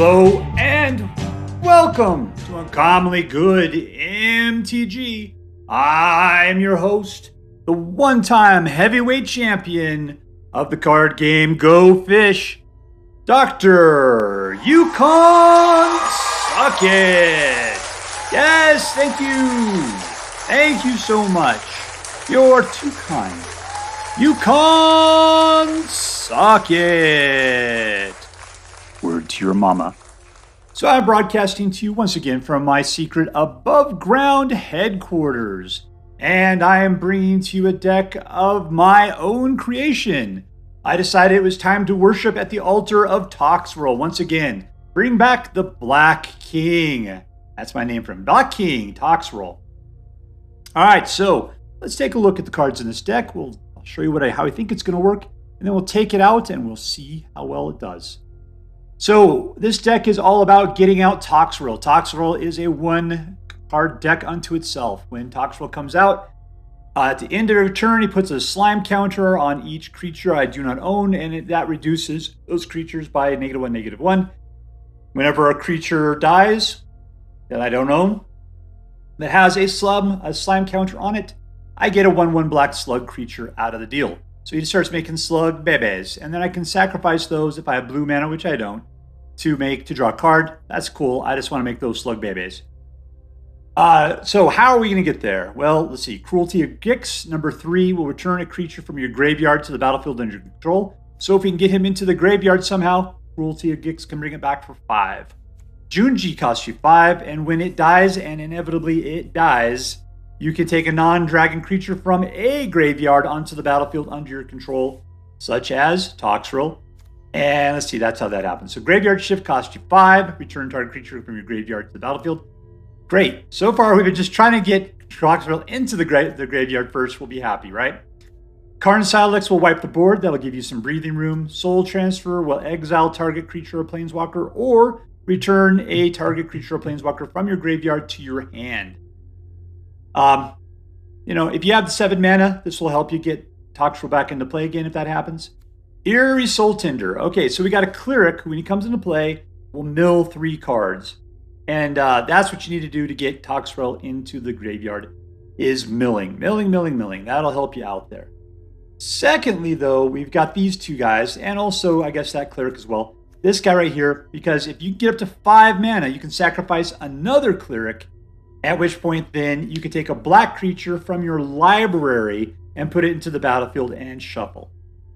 Hello and welcome to Uncommonly Good MTG. I am your host, the one-time heavyweight champion of the card game Go Fish, Dr. Yukon SuckIt. Yes, thank you. Thank you so much. You're too kind. Yukon SuckIt. Word to your mama. So I'm broadcasting to you once again from my secret above ground headquarters. And I am bringing to you a deck of my own creation. I decided it was time to worship at the altar of Toxrill once again. Bring back the Black King. That's my name for him. Black King, Toxrill. Alright, so let's take a look at the cards in this deck. I'll show you how I think it's going to work. And then we'll take it out and we'll see how well it does. So this deck is all about getting out Toxrill. Toxrill is a one-card deck unto itself. When Toxrill comes out, at the end of your turn, he puts a slime counter on each creature I do not own, and that reduces those creatures by -1, -1. Whenever a creature dies that I don't own, that has a slime counter on it, I get a 1/1 black slug creature out of the deal. So he starts making slug bebes, and then I can sacrifice those if I have blue mana, which I don't, to draw a card. That's cool. I just want to make those slug bebes. So how are we going to get there? Well, let's see. Cruelty of Gix, number 3, will return a creature from your graveyard to the battlefield under your control. So if we can get him into the graveyard somehow, Cruelty of Gix can bring it back for 5. Junji costs you 5, and when it dies, and inevitably it dies, you can take a non-dragon creature from a graveyard onto the battlefield under your control, such as Toxrill. And let's see, that's how that happens. So Graveyard Shift costs you 5, return target creature from your graveyard to the battlefield. Great. So far, we've been just trying to get Toxrill into the graveyard first. We'll be happy, right? Karn Sylex will wipe the board. That'll give you some breathing room. Soul Transfer will exile target creature or planeswalker, or return a target creature or planeswalker from your graveyard to your hand. If you have the 7 mana, this will help you get Toxrill back into play again if that happens. Eerie Soultender. Okay, so we got a cleric who, when he comes into play, will mill 3 cards. And that's what you need to do to get Toxrill into the graveyard, is milling. Milling. That'll help you out there. Secondly, though, we've got these 2 guys, and also, I guess, that cleric as well. This guy right here, because if you get up to 5 mana, you can sacrifice another cleric, at which point then you can take a black creature from your library and put it into the battlefield and shuffle.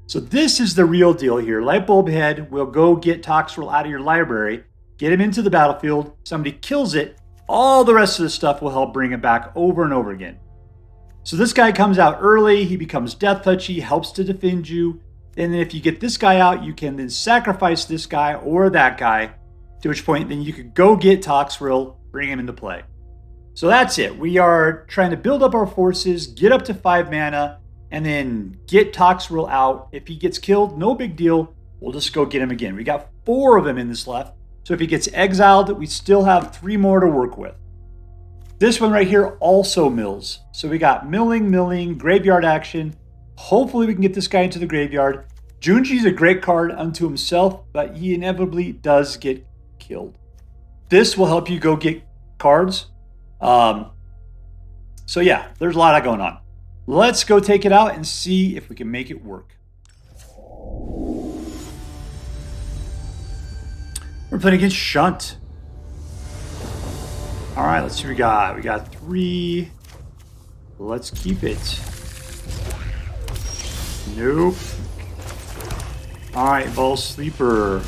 So this is the real deal here. Lightbulb Head will go get Toxrill out of your library, get him into the battlefield, somebody kills it, all the rest of the stuff will help bring it back over and over again. So this guy comes out early, he becomes Death Touchy, helps to defend you, and then if you get this guy out, you can then sacrifice this guy or that guy, to which point then you could go get Toxrill, bring him into play. So that's it. We are trying to build up our forces, get up to 5 mana, and then get Toxrill out. If he gets killed, no big deal. We'll just go get him again. We got 4 of them in this left. So if he gets exiled, we still have 3 more to work with. This one right here also mills. So we got milling, graveyard action. Hopefully we can get this guy into the graveyard. Junji's a great card unto himself, but he inevitably does get killed. This will help you go get cards. So yeah, there's a lot going on. Let's go take it out and see if we can make it work. We're playing against Shunt. All right, let's see what we got. We got 3. Let's keep it. Nope. All right, Ball Sleeper.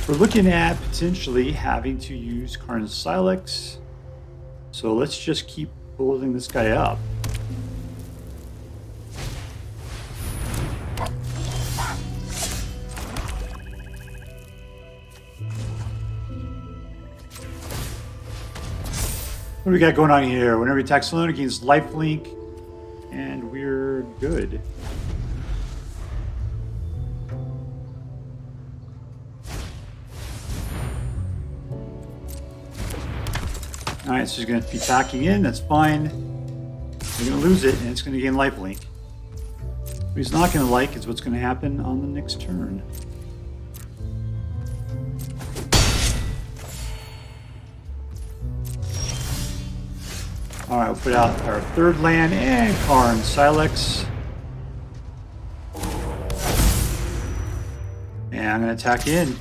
We're looking at potentially having to use Karn Sylex. So let's just keep building this guy up. What do we got going on here? Whenever he attacks alone, it gains lifelink, and we're good. Alright, so he's going to be backing in. That's fine. We're going to lose it, and it's going to gain lifelink. What he's not going to like is what's going to happen on the next turn. Alright, we'll put out our third land and Karn, Sylex. And I'm going to attack in.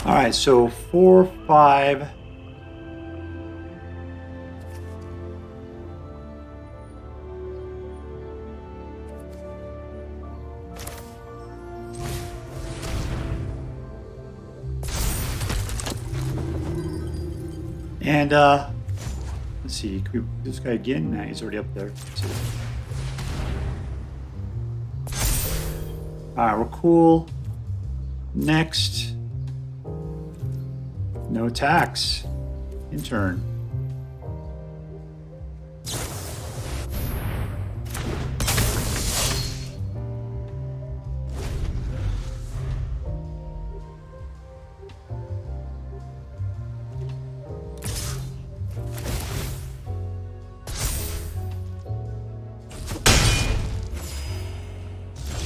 Alright, so 4, 5. And, let's see, can we do this guy again? Nah, he's already up there. Alright, we're cool. Next. No tax. In turn.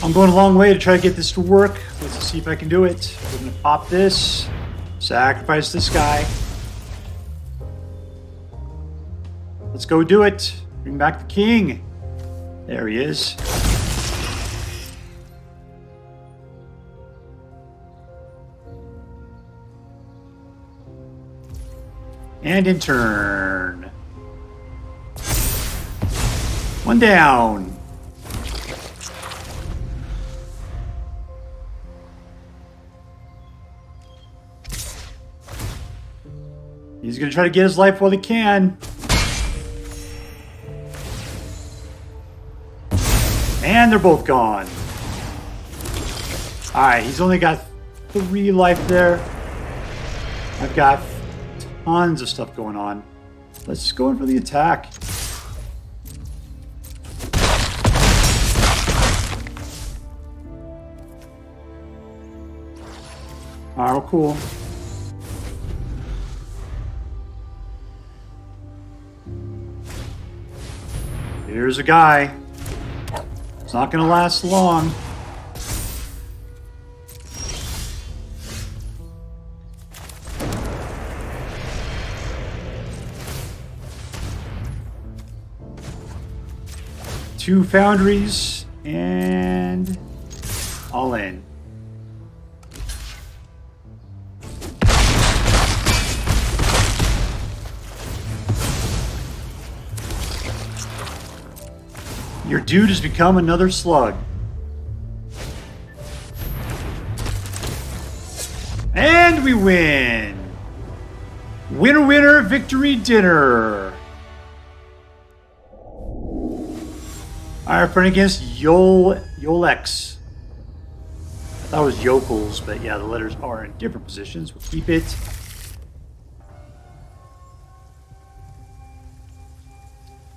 I'm going a long way to try to get this to work. Let's see if I can do it. We're going to pop this. Sacrifice this guy. Let's go do it. Bring back the king. There he is. And in turn. One down. He's going to try to get his life while he can. And they're both gone. Alright, he's only got 3 life there. I've got tons of stuff going on. Let's just go in for the attack. Alright, we're cool. Here's a guy. It's not going to last long. Two foundries and all in. Your dude has become another slug. And we win! Winner, winner, victory dinner! Our friend against Yolex. I thought it was Yokels, but yeah, the letters are in different positions. We'll keep it.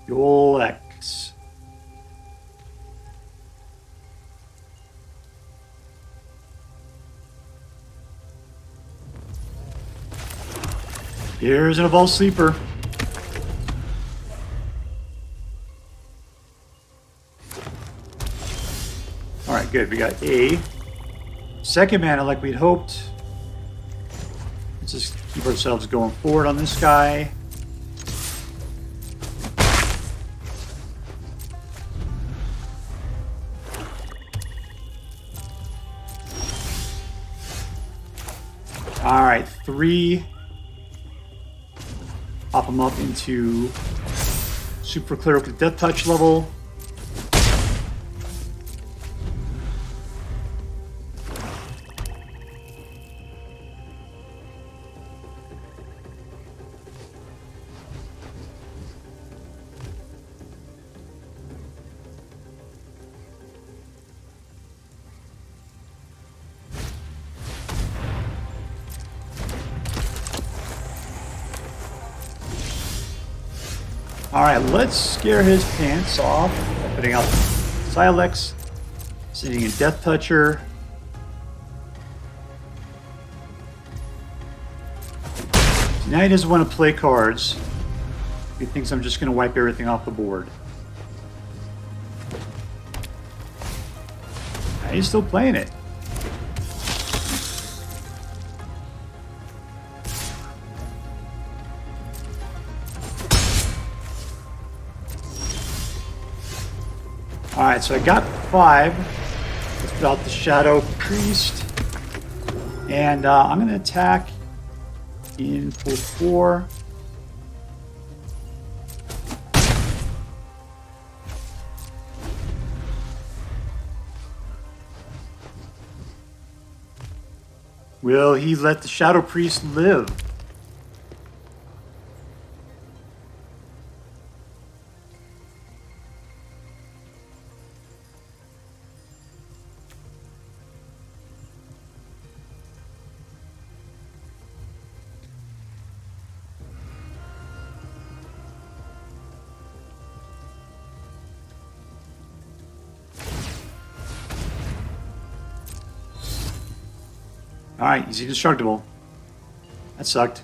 Yolex. Here's an Evolved Sleeper. Alright, good. We got a second mana like we'd hoped. Let's just keep ourselves going forward on this guy. Alright, 3. Pop them up into Super Clerical Death Touch level. Alright, let's scare his pants off by putting out Sylex, sitting in Death Toucher. So now he doesn't want to play cards. He thinks I'm just going to wipe everything off the board. He's still playing it. Alright, so I got 5. Let's put out the Shadow Priest. And I'm going to attack in full 4. Will he let the Shadow Priest live? Alright, he's indestructible. That sucked.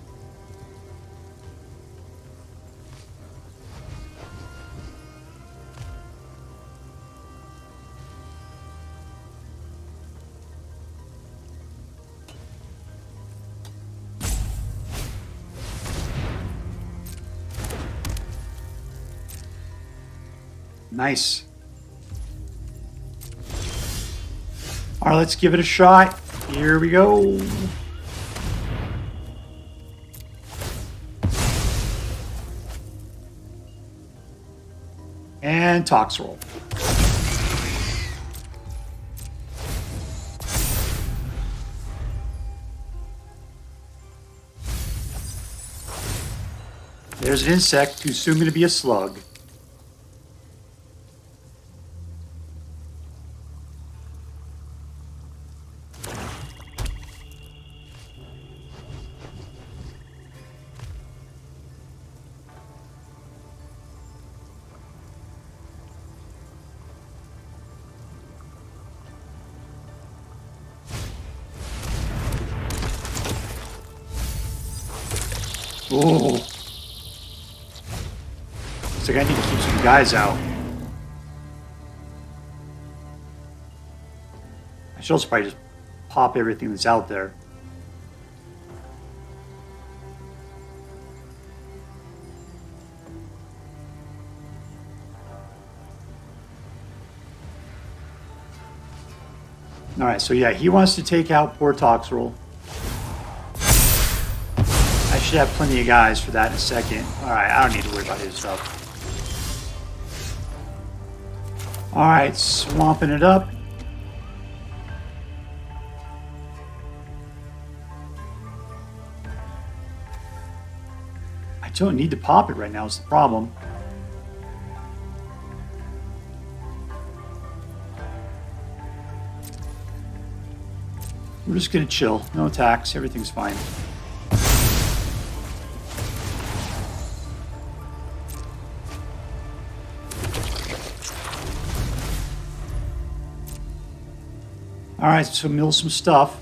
Nice. Alright, let's give it a shot. Here we go. And Toxrill. There's an insect who's soon going to be a slug. Oh. Looks like I need to keep some guys out. I should also probably just pop everything that's out there. Alright, so yeah, he wants to take out poor Toxrill. I should have plenty of guys for that in a second. Alright, I don't need to worry about his stuff. Alright, swamping it up. I don't need to pop it right now, is the problem. We're just gonna chill. No attacks, everything's fine. Alright, so mill some stuff.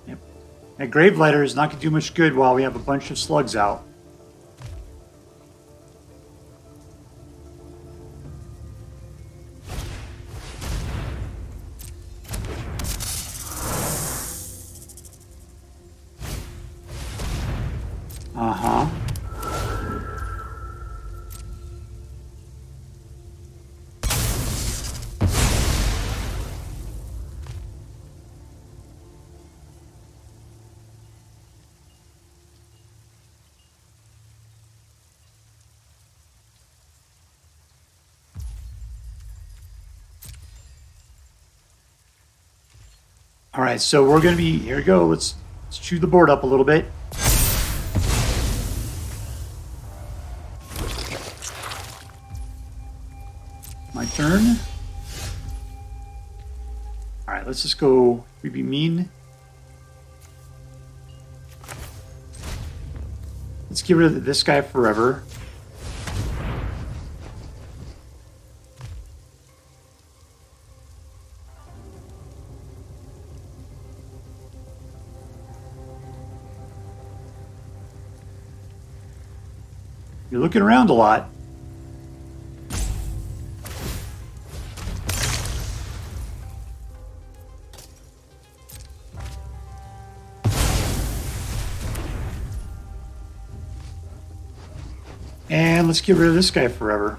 Yep. That Gravelighter is not going to do much good while we have a bunch of slugs out. Uh-huh. All right, so we're going to be, here we go. Let's chew the board up a little bit. turn. Alright, let's just go. We be mean. Let's get rid of this guy forever. You're looking around a lot. And let's get rid of this guy forever.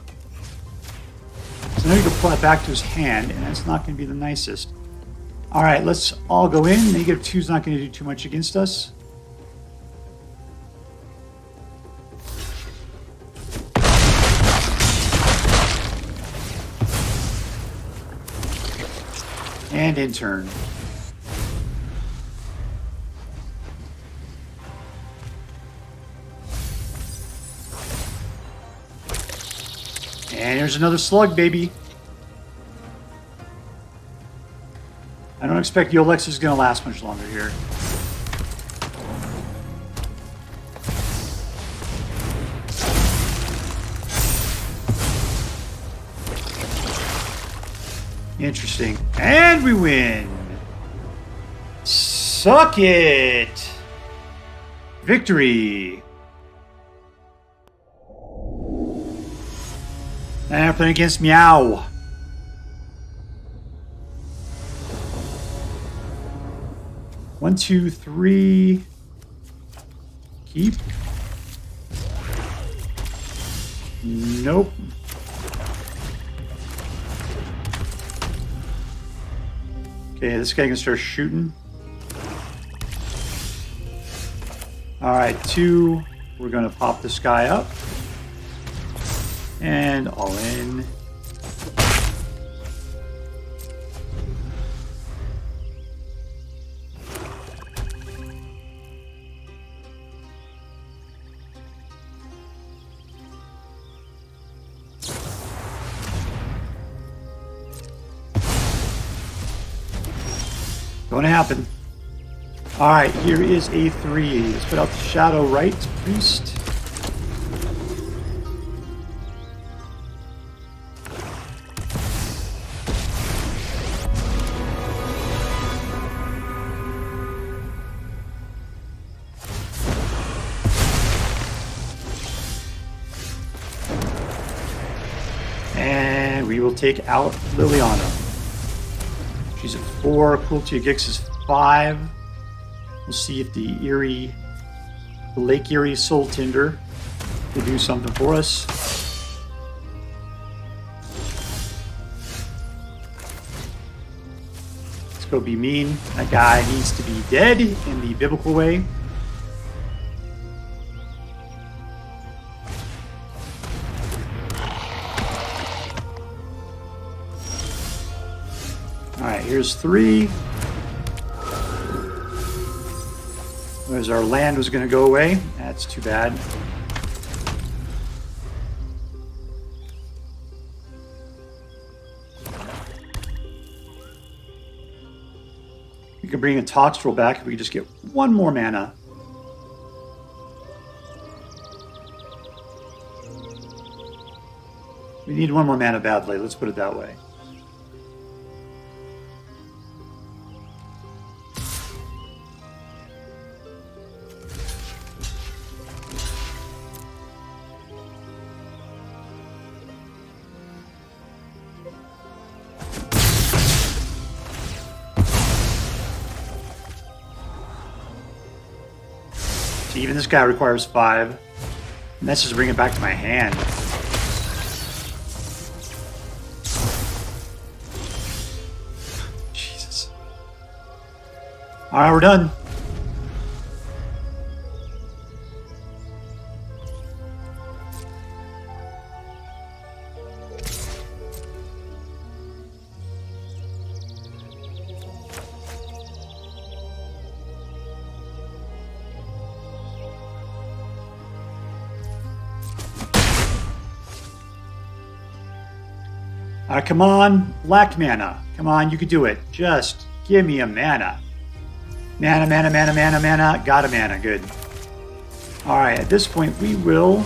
So now you can pull that back to his hand, and that's not going to be the nicest. All right, let's all go in. -2 is not going to do too much against us. And in turn. And here's another slug, baby. I don't expect Yolex is going to last much longer here. Interesting. And we win. Suck it. Victory. And I'm playing against Meow. One, two, three. Keep. Nope. Okay, this guy can start shooting. Alright, 2. We're going to pop this guy up. And all in. Going to happen. All right, here is a 3. Let's put out the Shadow-Rite Priest. And we will take out Liliana. She's at 4. Cruelty of Gix is 5. We'll see if the Lake Eerie Soultender will do something for us. Let's go be mean. That guy needs to be dead in the biblical way. Alright, here's 3. Whereas our land was going to go away. That's too bad. We can bring a Toxrill back if we just get 1 more mana. We need 1 more mana badly, let's put it that way. Even this guy requires 5. And that's just bring it back to my hand. Jesus. Alright, we're done. Come on, black mana. Come on, you could do it. Just give me a mana. Mana, mana, mana, mana, mana. Got a mana. Good. All right, at this point, we will...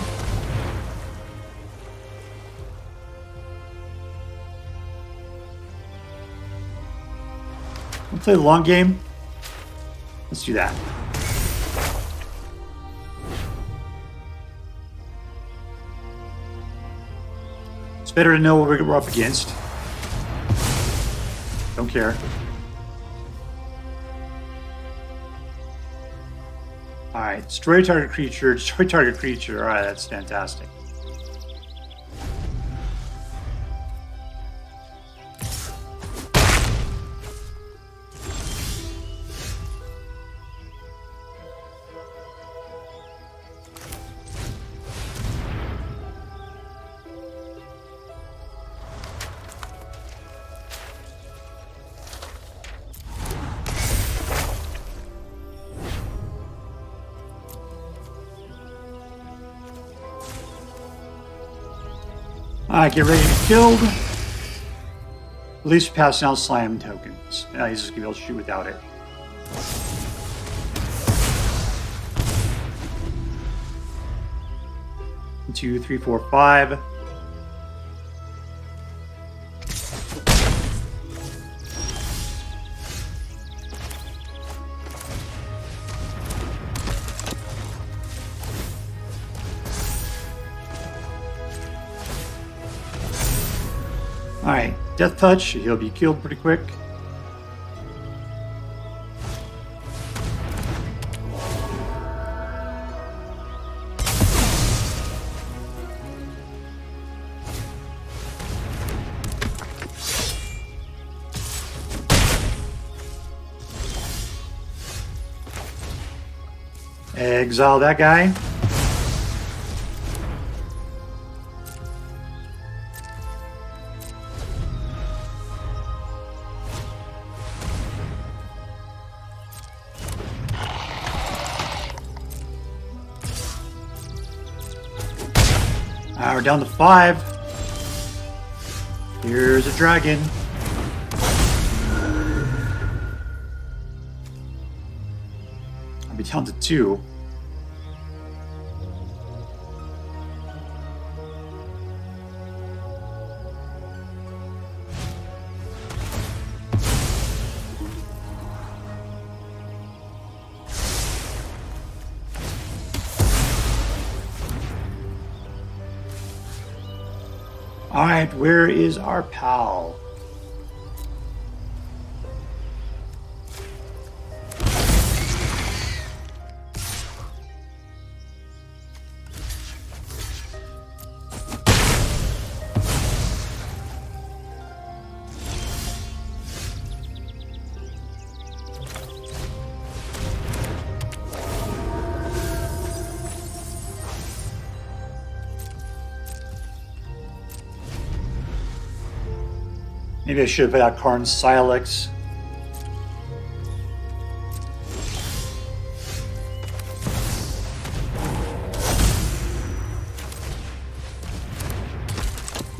we'll play the long game. Let's do that. It's better to know what we're up against. Don't care. Alright, destroy target creature, destroy target creature. Alright, that's fantastic. Alright, get ready to be killed. At least passing out slime tokens. Now he's just gonna be able to shoot without it. One, 2, 3, 4, 5. Alright, Death Touch, he'll be killed pretty quick. Exile that guy. We're down to 5. Here's a dragon. I'll be down to 2. Alright, where is our pal? Maybe I should have put out Karn's Sylex.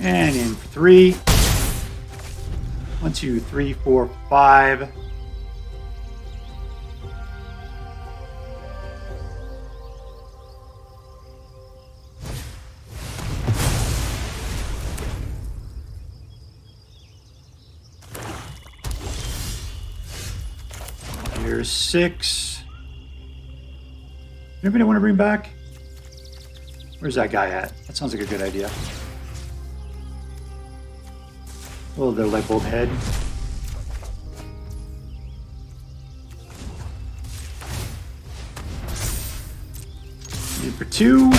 And in for 3. 1, 2, 3, 4, 5. Here's 6. Anybody want to bring back? Where's that guy at? That sounds like a good idea. Oh, their light bulb head. In for 2.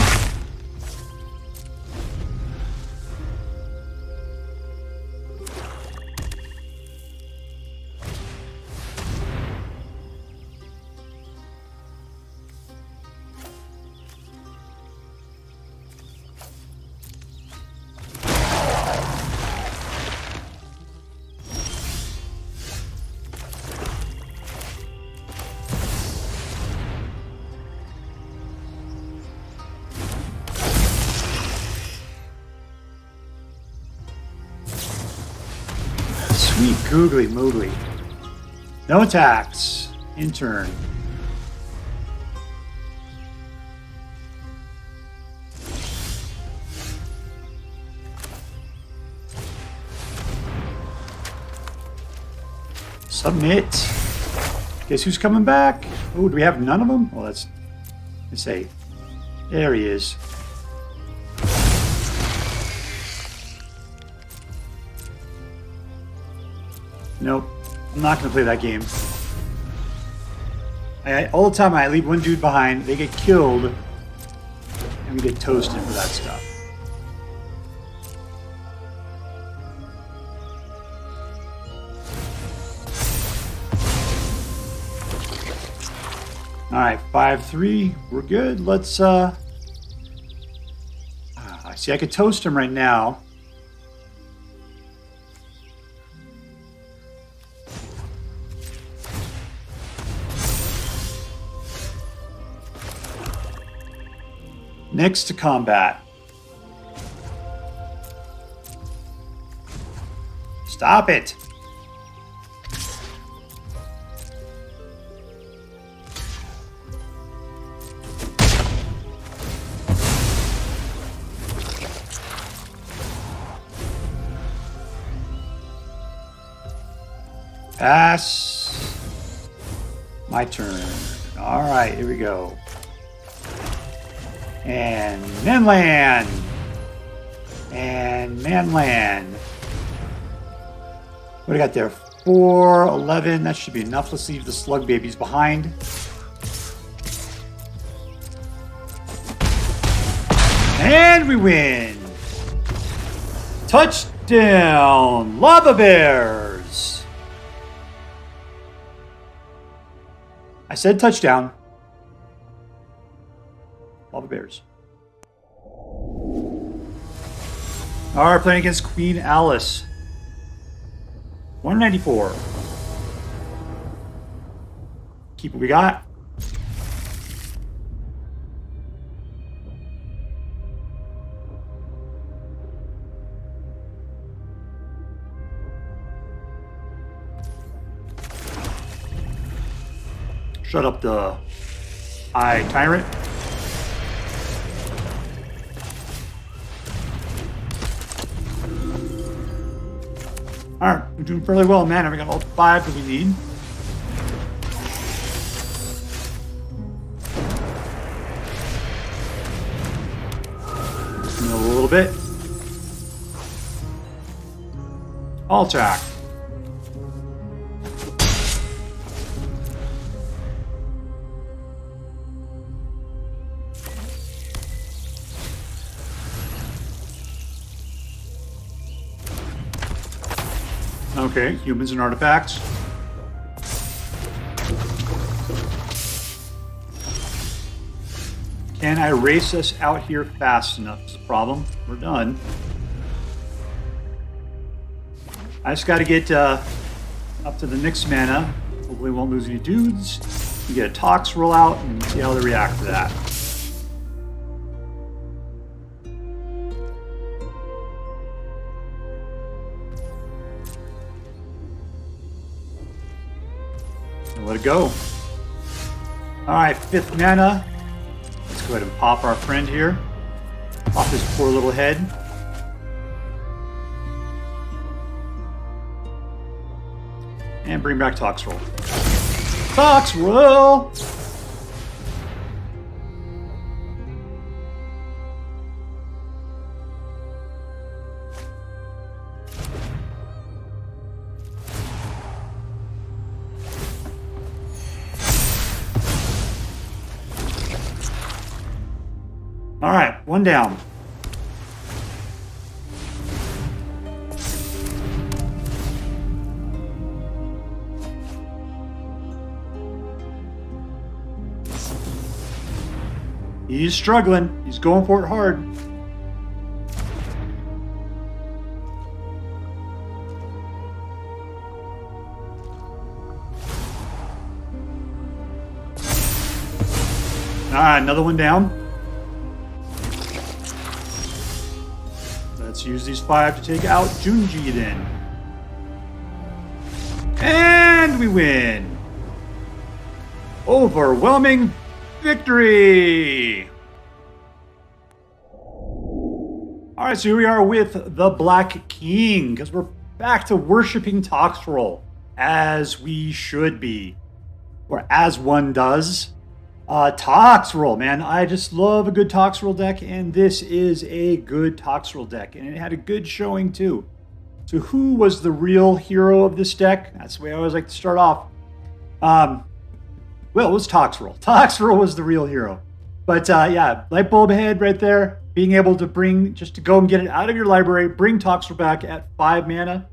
Sweet googly moogly. No attacks. In turn. Submit. Guess who's coming back? Oh, do we have none of them? Well, let's say. There he is. Nope. I'm not going to play that game. All the time I leave one dude behind, they get killed, and we get toasted for that stuff. Alright, 5-3. We're good. Let's, I see I could toast him right now. Next to combat. Stop it. Pass. My turn. All right, here we go. And Manland. And Manland. What do I got there? 4, 11. That should be enough. Let's leave the slug babies behind. And we win. Touchdown, Lava Bears. I said touchdown. Lava Bears. Alright, playing against Queen Alice. 194. Keep what we got. Shut up the Tyrant. Alright, we're doing fairly well, man. We got all 5 that we need. A little bit. All attack. Okay, humans and artifacts. Can I race us out here fast enough is the problem. We're done. I just got to get up to the next mana. Hopefully we won't lose any dudes. We get a Toxrill out and see how they react to that. Let it go. Alright, 5th mana. Let's go ahead and pop our friend here. Pop his poor little head. And bring back Toxrill. Toxrill! All right, 1 down. He's struggling. He's going for it hard. All right, another 1 down. Let's use these 5 to take out Junji then. And we win. Overwhelming victory. All right, so here we are with the Black King, because we're back to worshiping Toxrill, as we should be, or as one does. Toxrill, man, I just love a good Toxrill deck, and this is a good Toxrill deck, and it had a good showing too. So who was the real hero of this deck? That's the way I always like to start off. Well, it was Toxrill. Toxrill was the real hero. But yeah, light bulb head right there. Being able to bring, just to go and get it out of your library, bring Toxrill back at 5 mana.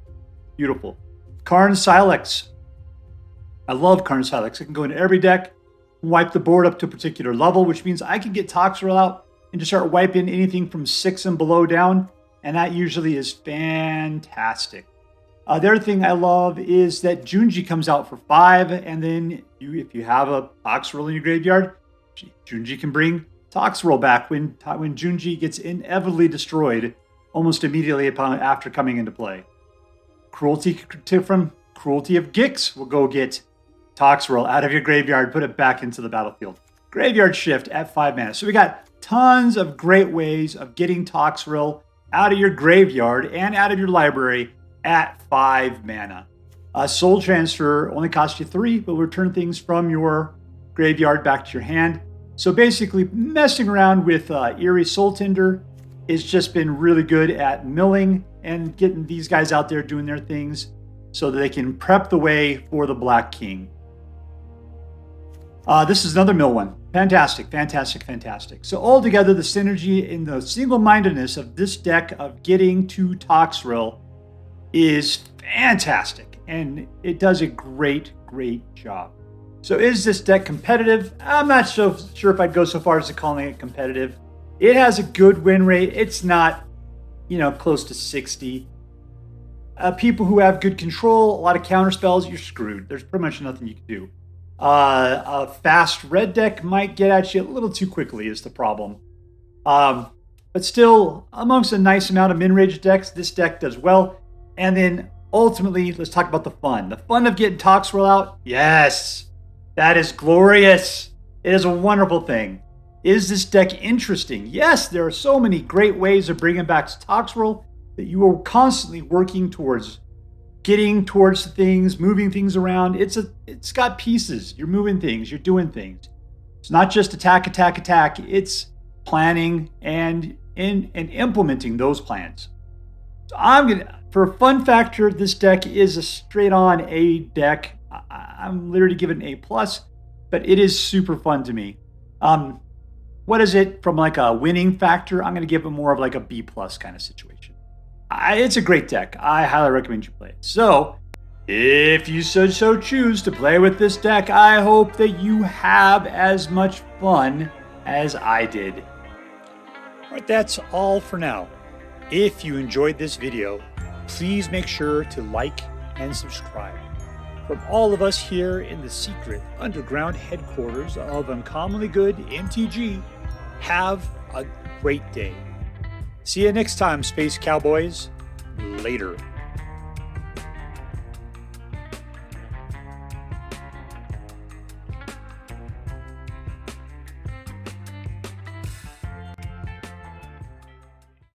Beautiful. Karn Sylex. I love Karn Sylex. I can go into every deck, wipe the board up to a particular level, which means I can get Toxrill out and just start wiping anything from 6 and below down. And that usually is fantastic. The other thing I love is that Junji comes out for 5, and then if you have a Toxrill in your graveyard, Junji can bring Toxrill back when Junji gets inevitably destroyed almost immediately after coming into play. Cruelty of Gix will go get Toxrill out of your graveyard, put it back into the battlefield. Graveyard Shift at 5 mana. So we got tons of great ways of getting Toxrill out of your graveyard and out of your library at 5 mana. Soul Transfer only costs you 3, but will return things from your graveyard back to your hand. So basically, messing around with Eerie Soultender has just been really good at milling and getting these guys out there doing their things so that they can prep the way for the Black King. This is another mill one. Fantastic, fantastic, fantastic. So altogether, the synergy in the single-mindedness of this deck of getting to Toxrill is fantastic, and it does a great, great job. So is this deck competitive? I'm not so sure if I'd go so far as to calling it competitive. It has a good win rate. It's not, close to 60. People who have good control, a lot of counter spells, you're screwed. There's pretty much nothing you can do. A fast red deck might get at you a little too quickly is the problem. But still, amongst a nice amount of min-range decks, this deck does well. And then ultimately, let's talk about the fun. The fun of getting Toxrill out? Yes! That is glorious. It is a wonderful thing. Is this deck interesting? Yes, there are so many great ways of bringing back Toxrill that you are constantly working towards getting towards things, moving things around. It's got pieces. You're moving things. You're doing things. It's not just attack, attack, attack. It's planning and implementing those plans. So for a fun factor, this deck is a straight-on A deck. I'm literally giving it an A+, but it is super fun to me. What is it from like a winning factor? I'm going to give it more of like a B+ kind of situation. It's a great deck. I highly recommend you play it. So, if you so choose to play with this deck, I hope that you have as much fun as I did. All right, that's all for now. If you enjoyed this video, please make sure to like and subscribe. From all of us here in the secret underground headquarters of Uncommonly Good MTG, have a great day. See you next time, Space Cowboys. Later.